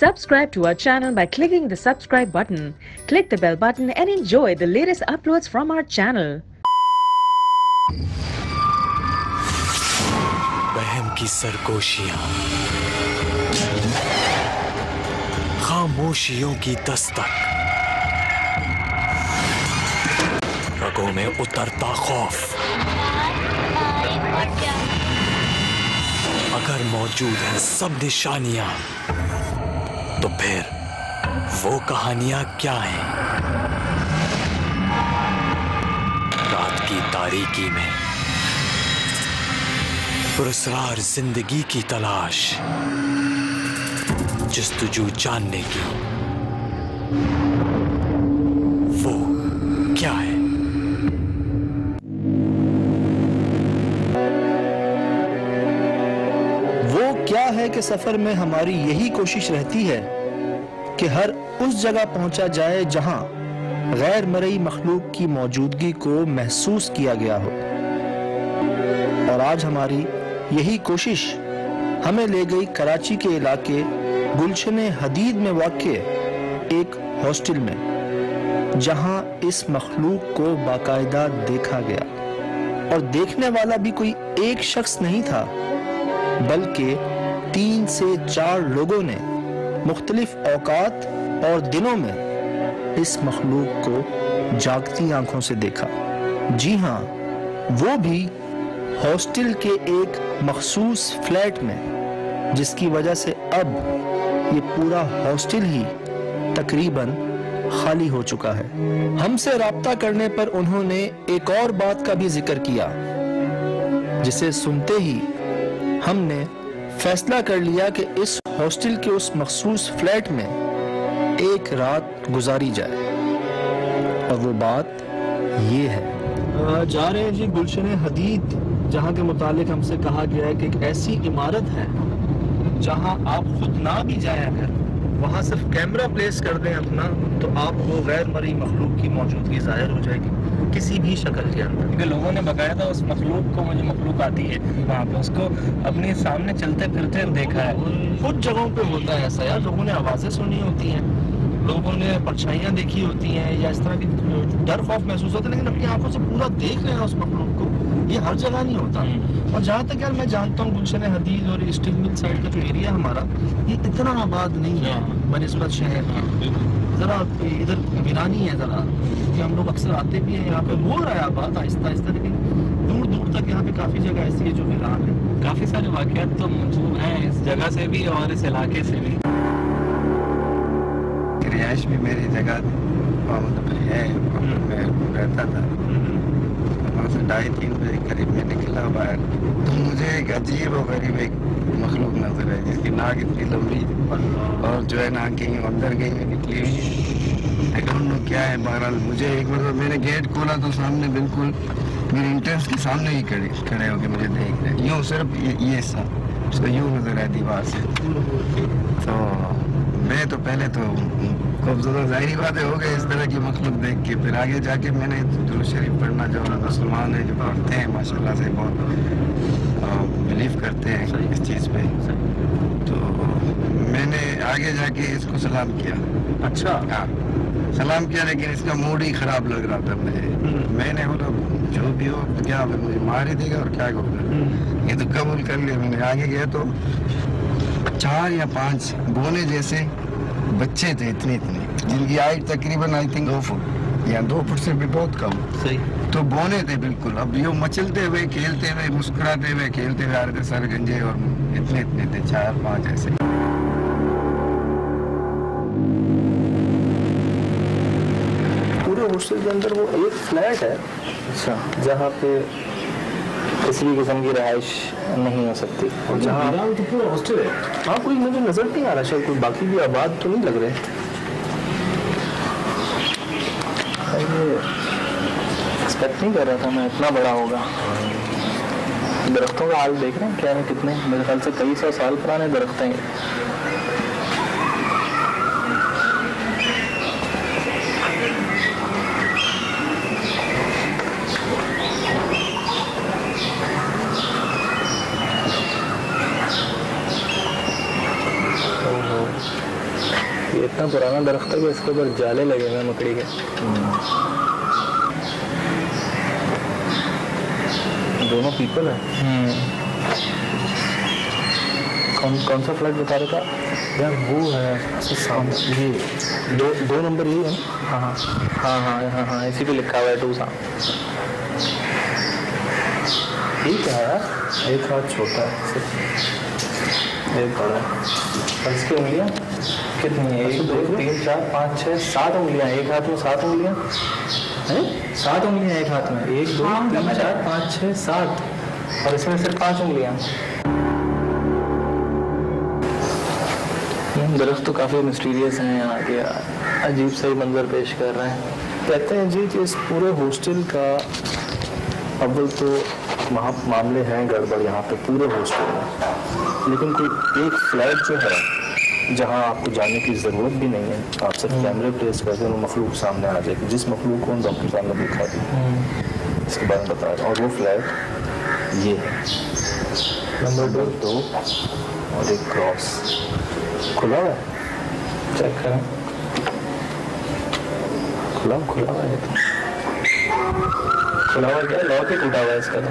Subscribe to our channel by clicking the subscribe button. Click the bell button and enjoy the latest uploads from our channel. बहम की सरगोशियां, खामोशियों की दस्तक, रगों में उतरता खौफ। अगर मौजूद हैं सब निशानियां, तो फिर वो कहानियां क्या हैं? रात की तारीकी में पुरस्रार जिंदगी की तलाश, जस्तजू जानने की, वो क्या है? वो क्या है कि सफर में हमारी यही कोशिश रहती है कि हर उस जगह पहुंचा जाए जहां गैर मरई मखलूक की मौजूदगी को महसूस किया गया हो। और आज हमारी यही कोशिश हमें ले गई कराची के इलाके गुलशन हदीद में वाक़े एक हॉस्टल में, जहां इस मखलूक को बाकायदा देखा गया। और देखने वाला भी कोई एक शख्स नहीं था, बल्कि 3 से 4 लोगों ने मुख्तलिफ औकात और दिनों में इस मखलूक को जागती आंखों से देखा। जी हाँ, वो भी हॉस्टल के एक मखसूस फ्लैट में, जिसकी वजह से अब ये पूरा हॉस्टल ही तकरीबन खाली हो चुका है। हमसे राब्ता करने पर उन्होंने एक और बात का भी जिक्र किया, जिसे सुनते ही हमने फैसला कर लिया कि इस हॉस्टल के उस मखसूस फ्लैट में एक रात गुजारी जाए। और वो बात ये है। जा रहे हैं जी गुलशन हदीद, जहाँ के मुतालिक हमसे कहा गया है कि एक ऐसी इमारत है जहाँ आप खुद ना भी जाए, अगर वहाँ सिर्फ कैमरा प्लेस कर दें अपना, तो आपको गैर मरी मखलूक की मौजूदगी जाहिर हो जाएगी किसी भी शक्ल के अंदर। क्योंकि लोगों ने बकायदा उस मखलूक को, मुझे मखलूक आती है वहाँ पे, उसको अपने सामने चलते फिरते देखा है। कुछ जगहों पे होता है ऐसा यार, लोगों ने आवाज़ें सुनी होती हैं, लोगों ने परछाइयाँ देखी होती हैं, या इस तरह की डर खौफ महसूस होता है, लेकिन अपनी आंखों से पूरा देख रहे हैं उस मखलूक को, ये हर जगह नहीं होता। और जहाँ तक यार मैं जानता हूँ, गुलशन हदीद और स्टील मिल साइड का जो एरिया हमारा, ये इतना आबाद नहीं है बनिस्बत शहर के। ज़रा इधर वीरानी है ज़रा, कि हम लोग अक्सर आते भी हैं यहाँ पे, हो रहा है आबाद आहिस्ता आहिस्ता, लेकिन दूर दूर तक यहाँ पे काफ़ी जगह ऐसी है जो वीरान है। काफ़ी सारे वाक़यात तो मौजूद हैं इस जगह से भी और इस इलाके से भी। रिहाइश भी मेरी जगह है, मैं रहता था। वहाँ से 2:30-3 बजे करीब में निकला बाहर, तो मुझे एक अजीब और गरीब एक मखलूक नजर है, जिसकी नाक इतनी लंबी और जो है नाक कहीं अंदर कहीं निकली हुई। लेकिन क्या है, बहरहाल मुझे एक बार मैंने गेट खोला तो सामने बिल्कुल मेरे एंट्रेंस के सामने ही खड़े होकर मुझे देख रहे, यूँ सिर्फ ये हिस्सा उसको यूँ नजर है दीवार से। तो मैं तो पहले तो खूबसूरत जाहिर बातें हो गई इस तरह की मखलूक देख के। फिर आगे जाके मैंने दुरूद शरीफ पढ़ना, जो मुसलमान है जो पढ़ते हैं माशाल्लाह से, बहुत बिलीव करते हैं इस चीज़ पे, तो मैंने आगे जाके इसको सलाम किया। अच्छा? हाँ, सलाम किया, लेकिन इसका मूड ही ख़राब लग रहा था मुझे। मैंने बोला जो भी हो, तो क्या मुझे मार ही देगा और क्या होगा, ये तो कबूल कर लिया। मैंने आगे गया तो 4 या 5 बोने जैसे बच्चे थे, इतने जिनकी हाइट तकरीबन आई थिंक 2 फुट या 2 फुट से भी बहुत कम। सही। तो बोने थे बिल्कुल। अब ये मचलते हुए, खेलते हुए, मुस्कुराते हुए, खेलते हुए आ रहे थे, सर गंजे, और इतने थे 4-5 ऐसे। पूरे हॉस्टल के अंदर वो एक फ्लैट है, अच्छा, जहाँ पे किसी भी किस्म की रहाइश नहीं हो सकती, और जहाँ तो पूरा हॉस्टल है। हाँ, कोई मुझे नजर नहीं आ रहा, शायद कोई बाकी भी आबाद तो नहीं लग रहे। एक्सपेक्ट नहीं कर रहा था मैं इतना बड़ा होगा। दरख्तों का हाल देख रहे हैं क्या है, कितने, मेरे ख्याल से कई 100 साल पुराने दरख्त हैं। ये इतना पुराना दरख्त है कि इसके ऊपर जाले लगे हुए हैं मकड़ी के। दोनों पीपल है। कौन सा फ्लैट बता रहा था यार? वो है सामने, ये दो नंबर यही है ना? हाँ, इसी पे लिखा हुआ है 2 साम। ठीक है यार, एक हाथ छोटा है, एक बड़ा है। और इसकी उंगलियाँ कितनी है? 1 2 3 4 5 6 7 उंगलियाँ। एक हाथ में 7 उंगलियाँ हैं? 7 उंगलियाँ एक हाथ में। 1 2 3 4 5 6 7, और इसमें सिर्फ 5 उंगलियाँ। दरख्त तो काफ़ी मिस्टीरियस हैं यहाँ के, अजीब सा ही मंजर पेश कर रहे हैं। कहते हैं जी कि इस पूरे हॉस्टल का अव्वल तो वहाँ मामले हैं गड़बड़ यहाँ पे पूरे हॉस्टल में, लेकिन कोई एक फ्लैट जो है जहाँ आपको जाने की ज़रूरत भी नहीं है, आप सिर्फ कैमरे प्लेस करते हैं, वो मखलूक सामने आ जाएगी, जिस मखलूक को डॉक्टर साहब ने दिखा दी इसके बारे में बता रहे हैं। और वो फ्लैट ये है, नंबर 2 और एक क्रॉस खुला हुआ है। चेक करें, खुला हुआ है तो खुला हुआ क्या? लॉक ही टूटा हुआ है इसका तो।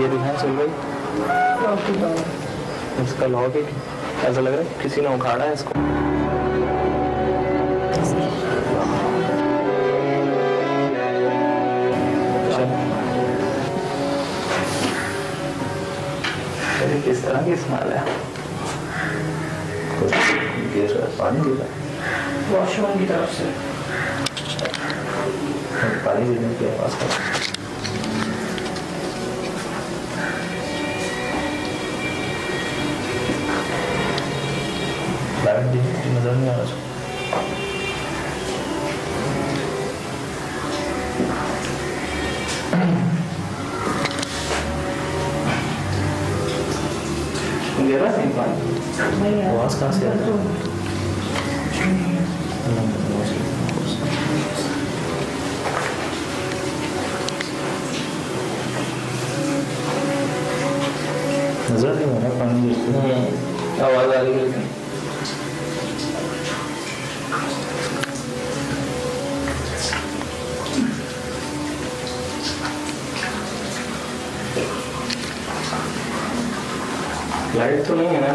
ये दिखाएं चल भाई, इसका लॉक ही ऐसा लग रहा है किसी ने उखाड़ा है इसको। किस तरह की स्मेल है? गिर रहा है, पानी गिर रहा है वॉशरूम की तरफ से। पानी गिरने की आवाज़ कर नजर नहीं आ रहा। गिरा नहीं पानी, आवाज़ कहाँ से आ रही है? नजर नहीं आ रहा पानी गिरते, आवाज आ रही है। लाइट तो नहीं है ना?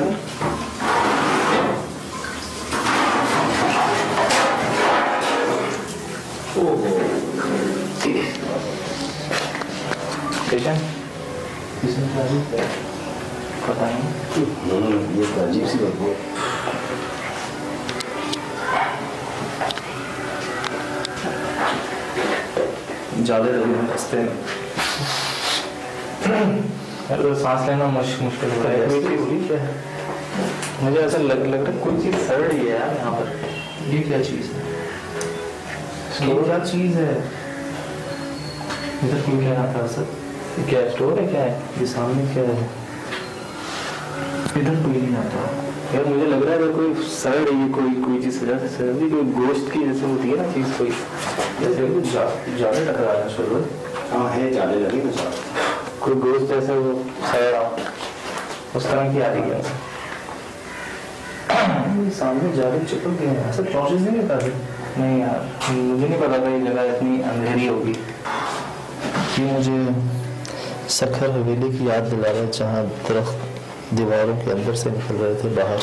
किचन पता नहीं, ये अजीब सी बदबू है। जाले लगे हैं रास्ते में, तो सांस लेना मुश्किल हो रहा है। मुझे ऐसा लग रहा है कोई चीज सड़ रही है यार यहाँ पर। ये क्या चीज़ है? ये क्या चीज है? इधर क्यों क्या आता है सर? क्या स्टोर है? क्या है ये सामने क्या है? इधर कोई नहीं आता यार। मुझे लग रहा है अगर कोई सड़ रही है, कोई चीज सड़ रही, कोई गोश्त की जैसे होती है ना चीज, कोई जैसे जाले टकरा रहे हैं सर। हाँ है, जाले लगे ना सर, कोई गोश्त जैसे वो सड़ रहा उस तरह की आ रही है। ये सामने जाले चिपक गए हैं सर, टॉर्चेस नहीं निकाल रहे। नहीं यार, मुझे नहीं पता था ये जगह इतनी अंधेरी होगी। ये मुझे सखर हवेली की याद दिला रहा है, जहाँ दरख्त दीवारों के अंदर से निकल रहे थे बाहर।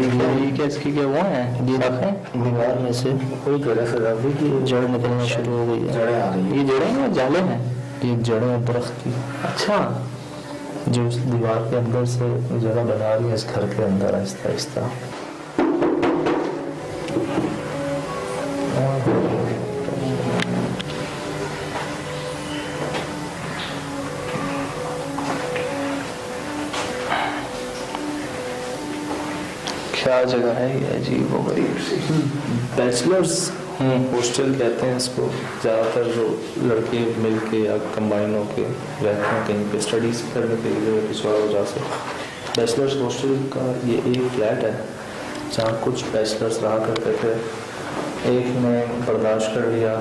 ये क्या इसकी क्या वो है? ये दीवार में से कोई जड़ें से जड़ निकलना शुरू हो गई है। जड़ें आ रही हैं। ये जड़ें हैं, जाले हैं? ये जड़ें हैं दरख्त की। अच्छा, जो उस दीवार के अंदर से जगह बना रही है इस घर के अंदर आहिस्ता आहिस्ता। क्या जगह है ये अजीब व गरीब सी। बैचलर्स हॉस्टल कहते हैं इसको, ज़्यादातर जो लड़के मिल के या कंबाइन होके रहते हैं कहीं पे स्टडीज करने के लिए किसी और वजह से। बैचलर्स हॉस्टल का ये एक फ्लैट है जहाँ कुछ बैचलर्स रहा करते थे। एक ने बर्दाश्त कर लिया,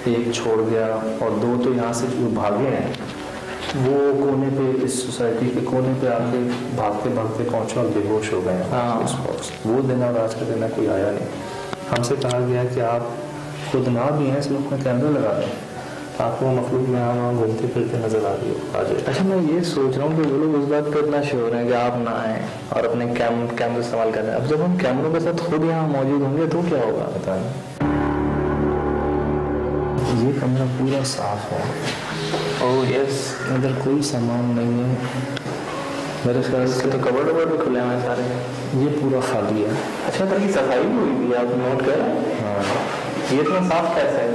एक छोड़ गया और 2 तो यहाँ से जो भागे हैं, वो कोने पे, इस सोसाइटी के कोने पे आके भागते भागते पहुंचा और बेहोश हो गए। हाँ, वो दिन और आज का दिन कोई आया नहीं। हमसे कहा गया कि आप खुद ना भी हैं, इसमें अपना कैमरा लगा दें, आपको मखलूक में वहाँ घूमते फिरते नजर आ रही हो आ जाए। अच्छा, मैं ये सोच रहा हूँ कि वो लोग उस बात पर इतना श्योर हैं कि आप ना आए और अपने कैमरा इस्तेमाल कर रहे हैं। अब जब हम कैमरों के साथ खुद यहाँ मौजूद होंगे तो क्या होगा बताना। ये कमरा पूरा साफ है। ओह यस, इधर कोई सामान नहीं है मेरे ख्याल से। तो कबर्ड वबर्ड खुले हैं सारे, ये पूरा खाली है। अच्छा, तरह की सफाई भी हुई थी, आप नोट कर रहे हैं? हाँ, ये इतना साफ कैसे है?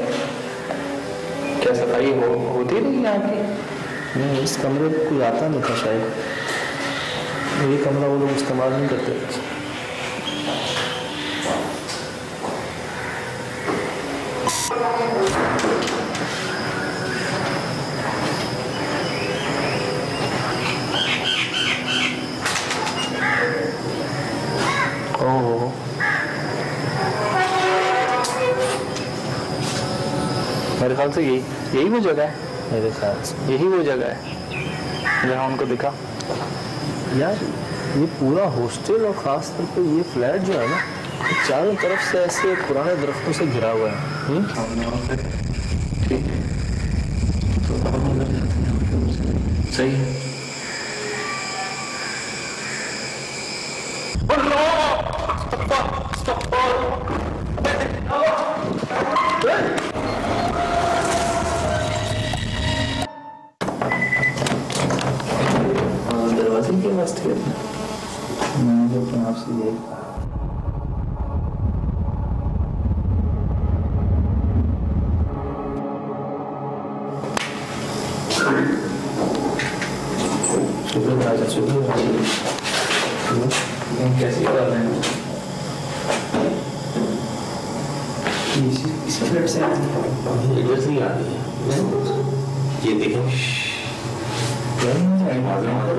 क्या सफाई होती नहीं यहाँ की? नहीं, इस कमरे में कोई आता नहीं था शायद। ये कमरा वो लोग इस्तेमाल नहीं करते। मेरे ख्याल से यही वो जगह है। मेरे ख्याल से यही वो जगह है जहाँ उनको दिखा। यार ये पूरा हॉस्टल और ख़ास तौर पे ये फ्लैट जो है ना, चारों तरफ से ऐसे पुराने दरख्तों से घिरा हुआ है। ठीक, सही है। दरवाजे के वास्ते मैंने तो अपने आप से यही कहा। सुबह राजा, सुबह राजा कैसी कर रहे हैं? इसी फ्लैट से आती है, इधर से ही आती है। ये देखें,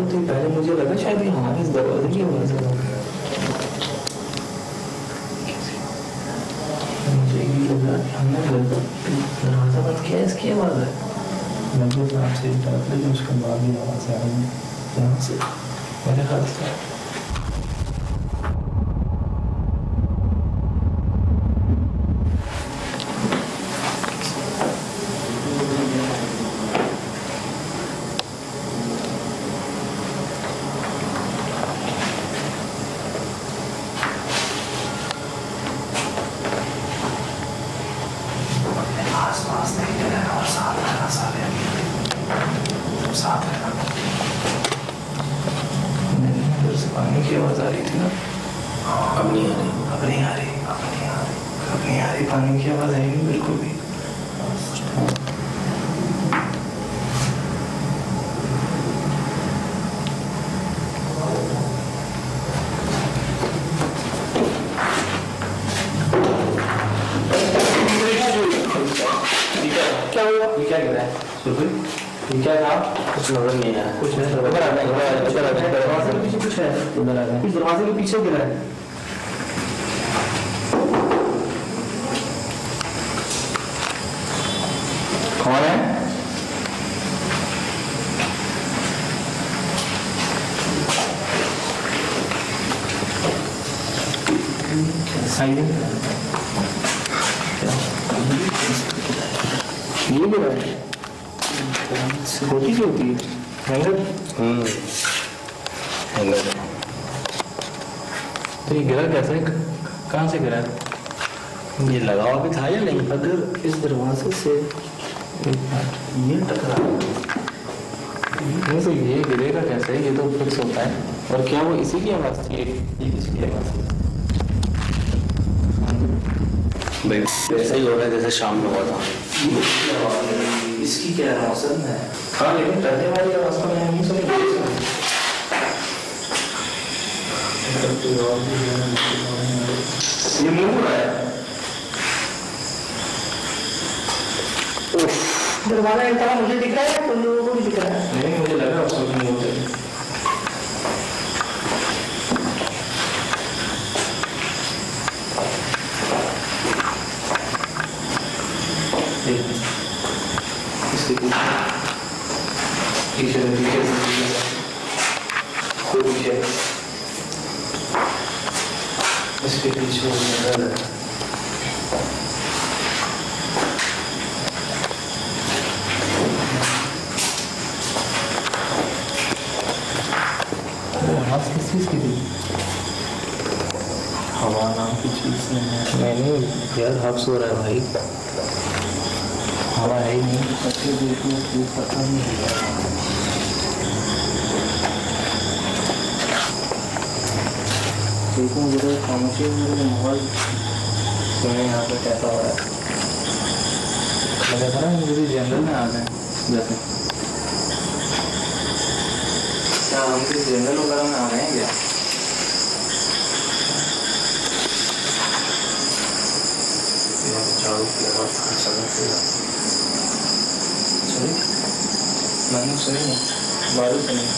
तो पहले मुझे लगा शायद ये हमारे इस दरवाजे की आवाज है। मुझे भी लगा हमने दरवाजा बंद किया, इसकी आवाज है। मुझे तो आपसे लेकिन उसके बाद भी आवाज आ रही है यहाँ से, मेरे ख्याल से। पानी की आवाज आ रही थी ना, अब नहीं आ रही, अब नहीं आ रही, अब नहीं आ रही, अब नहीं आ रही। पानी की आवाज आई नहीं बिल्कुल भी। क्या हुआ? ये क्या गिरा है? ये क्या था? कुछ नजर नहीं आया। कुछ नहीं, उधर आ गया, उधर आ गया। दरवाजे के पीछे कुछ है, उधर आ गया। कुछ दरवाजे के पीछे गिरा है। कौन है? ये गिरा है। छोटी सी होती है हैंगर। तो ये गिरा कैसे, कहाँ से गिरा? ये लगा हुआ भी था या नहीं? अगर इस दरवाजे से ये टकरा तो ये गिरेगा कैसे? ये तो फिक्स होता है। और क्या वो इसी की आवाज़ थी? ये इसकी आवाज़ थी भाई। वैसा ही हो रहा है जैसे शाम में हुआ था। इसकी क्या मौसम है? हाँ, लेकिन डरने वाली आवाज़ तो मैं नहीं सुनी। ये मुंह रहा है। दरवाजा एक तरह मुझे दिख रहा है, तुम लोगों को भी दिख रहा है? नहीं, मुझे लगा उसको भी मुंह से। इसके पीछे इसके पीछे वो मिरर है। आवाज़ किस चीज़ की थी? हवा नाम की चीज़ नहीं यार, हाफ सो रहा है भाई, हवा है ही नहीं। पता नहीं है देखूँ जरा खामोशी में माहौल सुने यहाँ पे कैसा हो रहा है। लगा था ना मुझे जंगल में आ गए जैसे, क्या हम किस जंगल वगैरह में आ गए हैं क्या? झाड़ू की आवाज़ चलिए मैंने सुनी है, बारू सुनी है।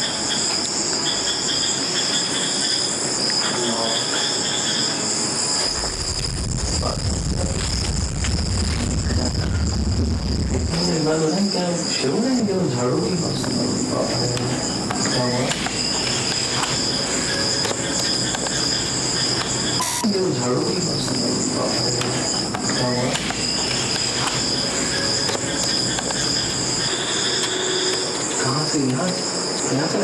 क्या शुरू में जो झाड़ू की झाड़ू की कहाँ से यहाँ से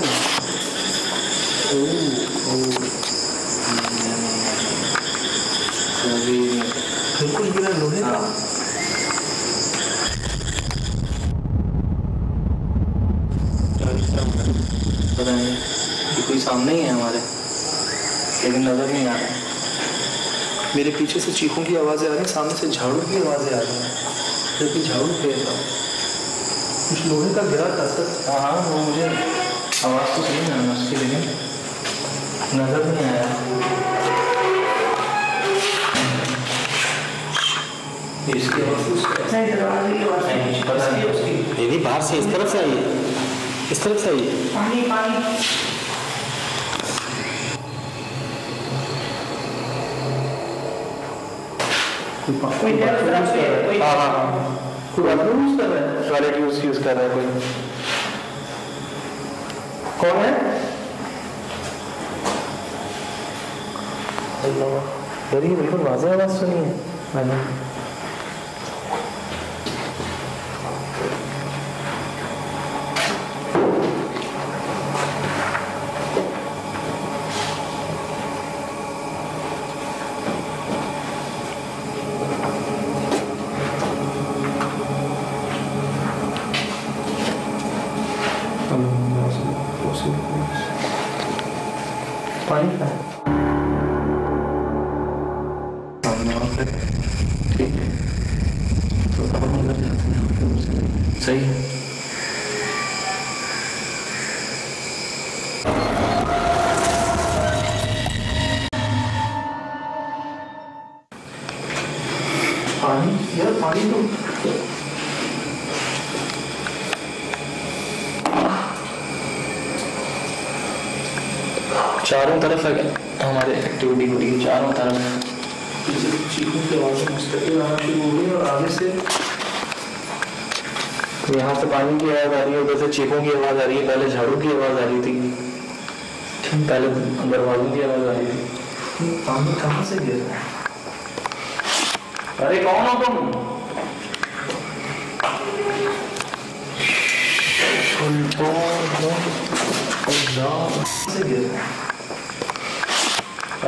बिल्कुल गिरा लोहे का। पता नहीं कि कोई सामने ही है हमारे, लेकिन नजर नहीं आ रहा है। मेरे पीछे से चीखों की आवाज़ें आ रही हैं, सामने से झाड़ू की आवाज़ें आ रही हैं, क्योंकि झाड़ू फेर रहा हूँ। कुछ लोहे का गिरा था सर। हाँ वो मुझे आवाज़ तो सही ना उसकी, लेकिन नजर नहीं आया। इसकी आवाज़ नहीं, बाहर से इस तरफ से आई है, इस तरफ से आई है। पानी पानी कोई टॉयलेट यूज कर रहा है कोई। कौन है? यार ये बिल्कुल वाज़ेह आवाज़ सुनी है मैंने। पानी का ठीक है तो सही है। पानी यार, पानी तो चारों तरफ है हमारे एक्टिविटी हो रही है, चारों तरफ चीखों की आवाज़ें मुस्तकिल आना शुरू हो गई और आगे से यहाँ से पानी की आवाज़ आ रही है, उधर से चीखों की आवाज़ आ रही है। पहले झाड़ू की आवाज़ आ रही थी, पहले दरवाजों की आवाज़ आ रही थी। पानी कहाँ से गिर रहा है? अरे कौन हो तुम? से गिर रहा है।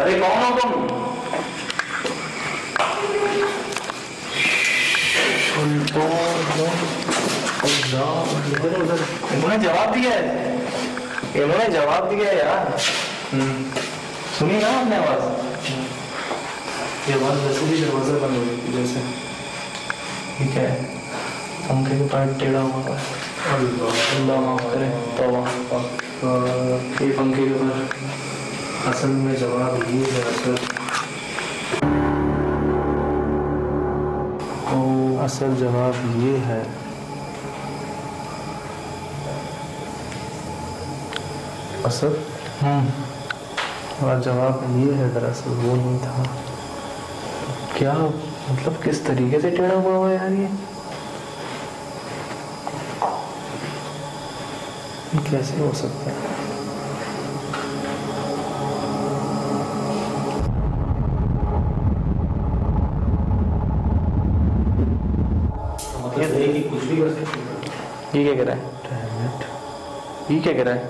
अरे कौन हो तुम? इन्होंने जवाब दिया है, इन्होंने जवाब दिया है यार। सुनी ना आपने आवाज? ये आवाज वैसे भी दरवाजा बंद हो गई जैसे, ठीक है। पंखे के पास टेढ़ा हुआ है, अल्लाह माफ करे। तो ये पंखे के ऊपर असल में जवाब ये है। असल जवाब ये है, असल और जवाब ये है, दरअसल वो नहीं था। क्या मतलब किस तरीके से टेढ़ा हुआ है यार? ये कैसे हो सकता है? ये क्या कह रहा है? ये क्या कह रहा है?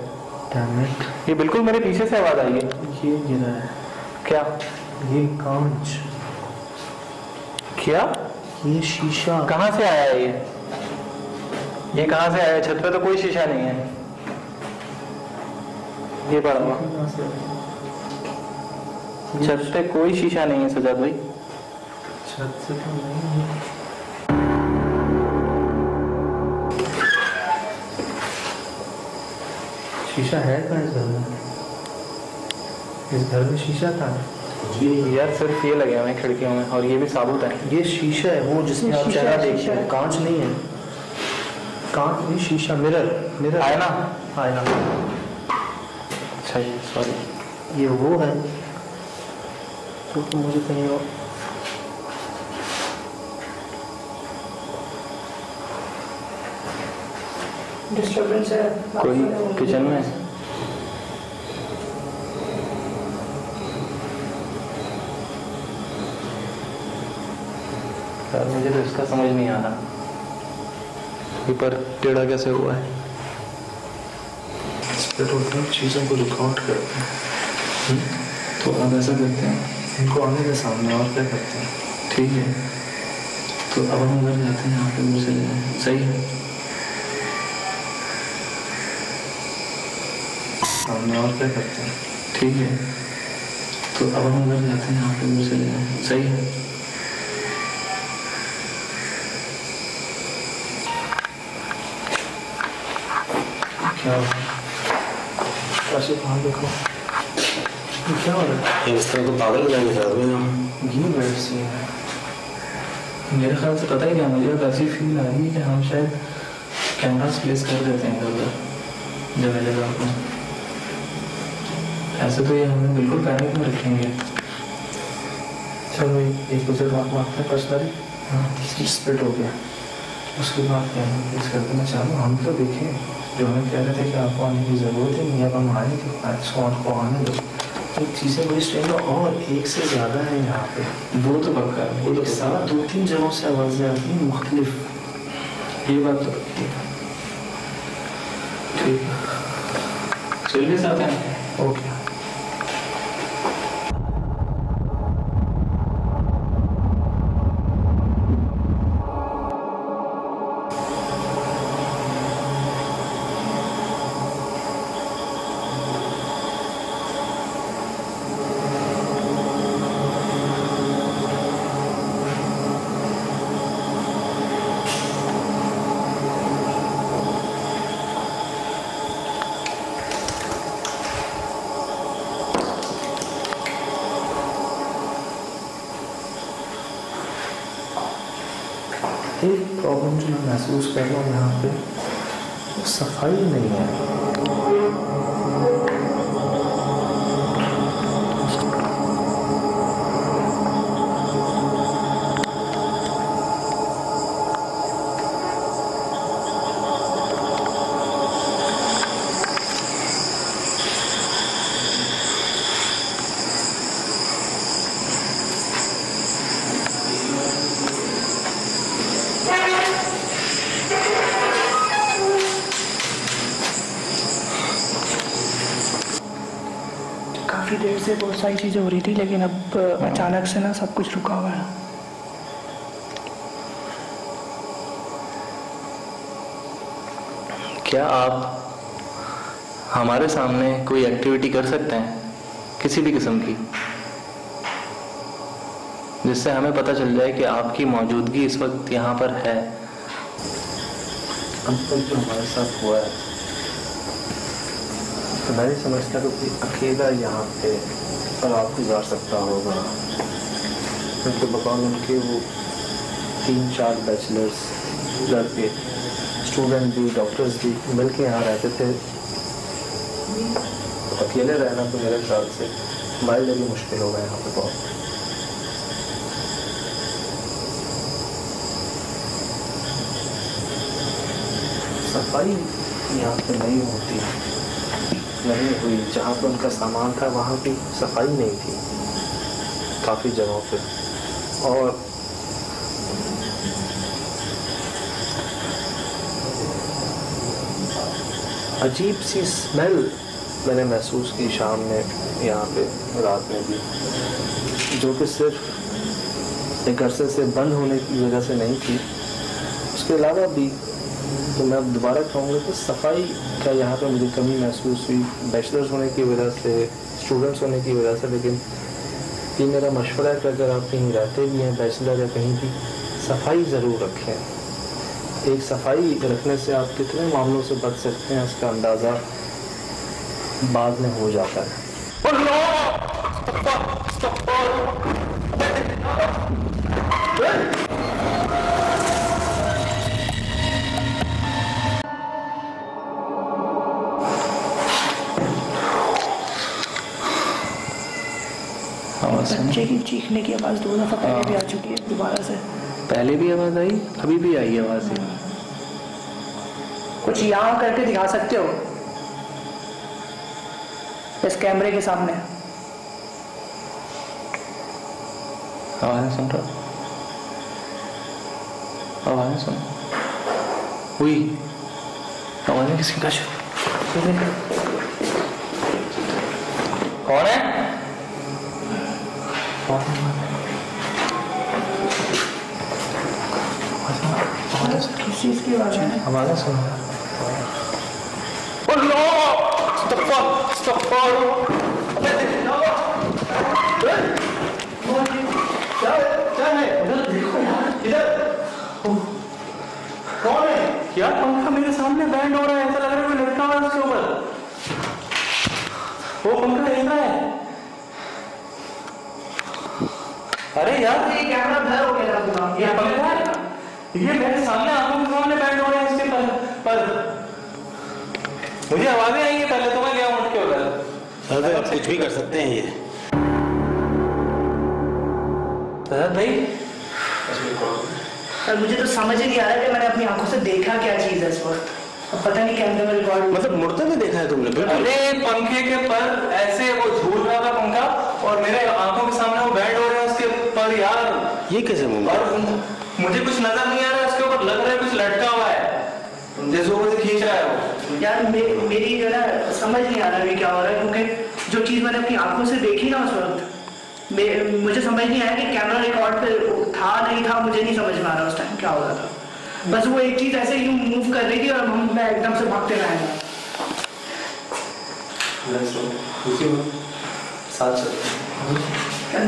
ये बिल्कुल मेरे पीछे से आवाज आई है। ये गिरा है क्या? ये कांच, क्या? ये शीशा। कहाँ से आया है ये कहाँ से आया है? छत पे तो कोई शीशा नहीं है। ये पड़ा हुआ छत पे कोई शीशा नहीं है सजाद भाई। छत से तो नहीं है। शीशा है कहाँ इस घर में? इस घर में शीशा था? ये यार सिर्फ ये लगे हुए हैं खिड़कियों में और ये भी साबुत है। ये शीशा है वो जिसमें आप चेहरा देखते हो, कांच नहीं है। कांच नहीं, शीशा, मिरर आईना। आईना। अच्छा सॉरी। ये वो है तो मुझे कहीं और डिस्टर्बेंस है कोई किचन में? यार मुझे तो इसका समझ नहीं आ रहा ऊपर टेढ़ा कैसे हुआ है। चीज़ों को रिकॉर्ड करते हैं। तो अब ऐसा करते हैं, इनको आने के सामने और क्या करते हैं? ठीक है तो अब हम घर जाते हैं, यहाँ पे मुझसे सही है। सामने और क्या करते हैं? ठीक है तो अब हम घर जाते हैं, यहाँ पे मुझसे सही है। क्या हो रहा है? काशिफ वहाँ देखो, ये क्या हो रहा है? इस तरह तो पागल हो जाएंगे सर। ये बेड सी है। मेरे ख्याल से पता ही क्या, मुझे ऐसी फील आ रही है कि हम शायद कैमरास प्लेस कर देते हैं इधर जगह जगह पर। ऐसे तो ये हमें बिल्कुल पैनिक में रखेंगे। चलो एक दूसरे को आपने पर्सनली स्प्लिट हो गया, उसके बाद कैमरा प्लेस कर देना चालू। हम तो देखें जो हमें कह रहे थे कि आपको आने की ज़रूरत ही नहीं है, अब हम आएंगे को आने दो। तो चीज़ें बड़ी स्ट्रेंज है और एक से ज़्यादा है यहाँ पे। वो तो पक्का है, वो एक साथ 2-3 जगहों से आवाज़ें आती हैं मुख्तलिफ। ये बात तो पक्की है। ठीक है चलिए साथ हैं। ओके। एक प्रॉब्लम जो मैं महसूस कर रहा हूँ यहाँ पे, वो सफाई नहीं है। काफ़ी देर से बहुत सारी चीज़ें हो रही थी, लेकिन अब अचानक से ना सब कुछ रुका हुआ है। क्या आप हमारे सामने कोई एक्टिविटी कर सकते हैं किसी भी किस्म की, जिससे हमें पता चल जाए कि आपकी मौजूदगी इस वक्त यहाँ पर है? अब तक जो हमारे साथ हुआ है तो मैं नहीं समझता कि कोई अकेला यहाँ पे रात गुजार सकता होगा, क्योंकि बकौल उनके वो 3-4 बैचलर्स लड़के, स्टूडेंट भी, डॉक्टर्स भी मिल के यहाँ रहते थे। तो अकेले रहना तो मेरे ख्याल से हमारे लिए भी मुश्किल होगा यहाँ पे बहुत। सफाई यहाँ पे नहीं होती, नहीं हुई। जहाँ पे उनका सामान था वहाँ भी सफाई नहीं थी काफ़ी जगहों पे। और अजीब सी स्मेल मैंने महसूस की शाम में, यहाँ पे रात में भी, जो कि सिर्फ एक अरसे से बंद होने की वजह से नहीं थी, उसके अलावा भी। तो मैं अब दोबारा कहूँगा कि सफाई का यहाँ पे मुझे कमी महसूस हुई, बैचलर्स होने की वजह से, स्टूडेंट्स होने की वजह से। लेकिन ये मेरा मशवरा है कि अगर आप कहीं रहते भी हैं बैचलर या कहीं भी, सफाई ज़रूर रखें। एक सफाई रखने से आप कितने मामलों से बच सकते हैं उसका अंदाज़ा बाद में हो जाता है। बच्चे की चीखने की आवाज़ 2 दफ़ा पहले भी आ चुकी है, दोबारा से। पहले भी आवाज़ आई, अभी भी आई आवाज़। कुछ यहाँ करके दिखा सकते हो इस कैमरे के सामने? आवाज़ें सुन रहा, आवाज़ें सुन हुई, आवाज़ें किसकी? कौन है? किस चीज़ की आवाज़ है? आवाज़ें सुन। कौन है यार? पंखा मेरे सामने बैंड हो रहा है, ऐसा लग रहा है कोई लड़का है उसके ऊपर। वो पंखा हिल रहा है। अरे यार ये कैमरा ब्लर हो गया था। ये पंखा, ये मेरे सामने आंखों के सामने बैंड हो रहा है इसके पर मुझे आवाजें आई है। पहले तो मैं गया उठ के उधर। अरे आप कुछ भी कर सकते हैं ये। भाई मुझे तो समझ ही नहीं आ रहा कि मैंने अपनी आंखों से देखा क्या चीज है इस वक्त। अब पता नहीं कैमरे में रिकॉर्ड, मतलब मुड़ते हुए देखा है तुमने? अरे पंखे के पर ऐसे वो झूल रहा था पंखा और मेरे आंखों के सामने वो बैंड हो रहे हैं उसके पर यार। ये कैसे मुमकिन? और मुझे कुछ नजर नहीं आ रहा है उसके ऊपर, लग रहा है कुछ लटका हुआ है जैसे वो मुझे खींच रहा है वो। यार मेरी जो है ना समझ नहीं आ रहा है क्या हो रहा है, क्योंकि जो चीज मैंने अपनी आंखों से देखी ना उस वक्त मुझे समझ नहीं आया कि कैमरा रिकॉर्ड पे था नहीं था, मुझे नहीं समझ में आ रहा उस टाइम क्या हो रहा था। बस वो एक चीज ऐसे ही मूव कर रही थी और मैं एकदम से भागते रहा।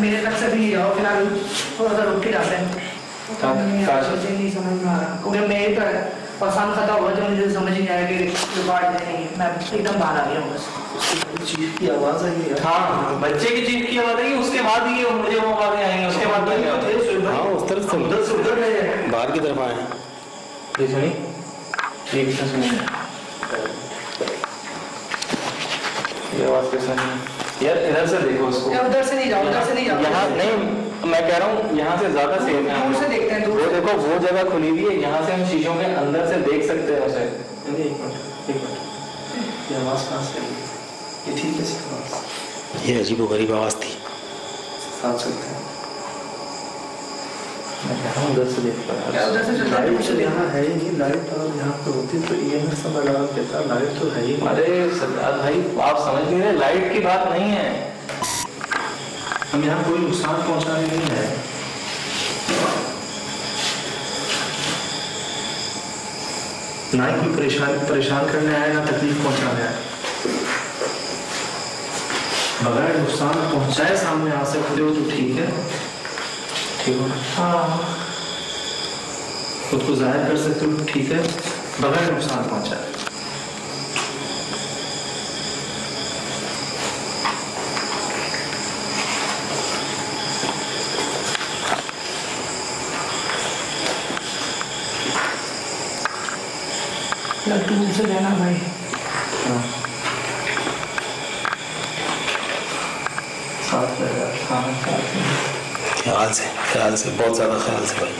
मेरे घर से भी जाओ फिलहाल, थोड़ा सा रुक के जाते हैं। मुझे नहीं समझ में आ रहा क्योंकि मेरे पर पसंद खता हुआ जो मुझे समझ नहीं आया कि रिकॉर्ड नहीं, मैं एकदम बाहर आ गया हूँ। बस चीख की आवाज आई है। हाँ बच्चे की चीख की आवाज आई, उसके बाद ही मुझे वो आवाजें आएंगी। उसके बाद हाँ उस तरफ से उधर बाहर की तरफ आए। ये सुनी, ये सुनिए, ये आवाज कैसा है यार? इधर से देखो उसको। उधर से नहीं जाओ, उधर से नहीं जाओ। यहाँ नहीं, मैं कह रहा हूँ यहाँ से ज्यादा सेफ है। दूर से देखते हैं, दूर वो से। देखो वो जगह खुली हुई है, यहाँ से हम शीशों के अंदर से देख सकते हैं उसे। एक मिनट, ये आवाज कहाँ से आई? ये ठीक है आवाज? ये अजीबोगरीब आवाज थी। साथ सकते हैं। मैं कह रहा हूँ उधर से देख पाया। उधर से चलता है, दूर से लाइट देखते यहाँ है ही नहीं। लाइट अगर यहाँ पे होती तो ये सब अलार्म देता। लाइट तो है ही नहीं। अरे सरदार भाई आप समझ नहीं रहे, लाइट की बात नहीं है। हम यहाँ कोई नुकसान पहुँचाने नहीं है। ना ही कोई परेशान करने आया, ना तकलीफ पहुँचाने आया। बगैर नुकसान पहुँचाए सामने आ सकते हो तो ठीक है, ठीक हो। हाँ खुद को जाहिर कर सकते हो, ठीक है, बगैर नुकसान पहुँचाए। दूर से रहना भाई। साथ में हाँ साथ में ख्याल से बहुत ज्यादा ख्याल से भाई।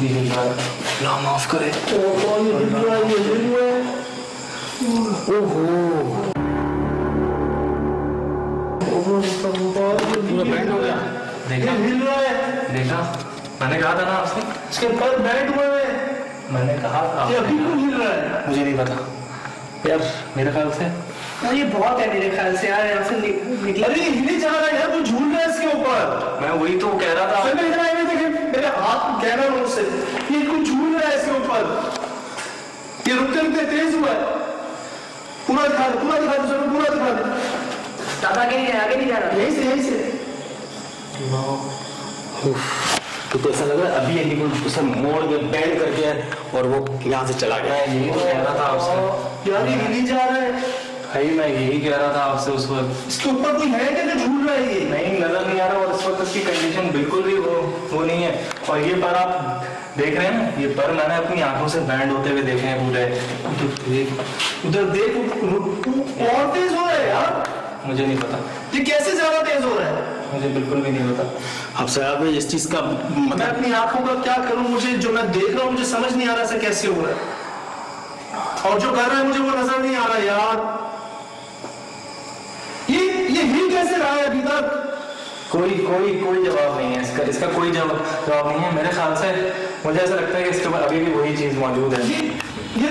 भी हिल रहा है। अल्लाह माफ करे। पूरा बैंड हो गया। देखा हिल रहा है। देखा मैंने कहा था ना आपसे इसके पर बैंड हुए हैं। मैंने कहा ये अभी क्यों हिल रहा है? मुझे नहीं पता यार, मेरे ख्याल से ये बहुत है मेरे ख्याल से यार, यहाँ से निकल। अरे हिल जा रहा है यार, तू झूल रहा है इसके ऊपर। मैं वही तो कह रहा था। मैं इधर आए देखे मेरे हाथ गहरा रोड से, ये कुछ झूल रहा है इसके ऊपर। ये रुकते रुकते तेज हुआ है। पूरा दिखा दे, पूरा दिखा दे, पूरा दिखा दे। दादा आगे नहीं जा रहा, यहीं से यहीं से। तो ऐसा लग रहा है अभी ये बिल्कुल उसे मोड़ के बैंड करके और वो यहाँ से चला गया। यही तो कह रहा था आपसे यार, ये हिल ही जा रहा है भाई। मैं यही कह रहा था आपसे उस वक्त। इसके ऊपर कोई है क्या जो झूल रहा है? ये नहीं नजर नहीं आ रहा, और इस वक्त इसकी कंडीशन बिल्कुल भी वो नहीं है। और ये पर आप देख रहे हैं ना, ये पर मैंने अपनी आंखों से बैंड होते हुए देखे हैं पूरे। उधर देख, और तेज हो रहा है यार। मुझे नहीं पता ये कैसे ज्यादा तेज हो रहा है, मुझे बिल्कुल भी नहीं पता। अब साहब इस चीज का मैं अपनी आंखों का क्या करूं? मुझे जो मैं देख रहा हूं मुझे समझ नहीं आ रहा है कैसे हो रहा है, और जो कर रहा है मुझे वो नजर नहीं आ रहा यार। ये हिल कैसे रहा है अभी तक? कोई जवाब नहीं है इसका कोई जवाब नहीं है। मेरे ख्याल से मुझे ऐसा लगता है कि इसके ऊपर अभी भी वही चीज मौजूद है। ये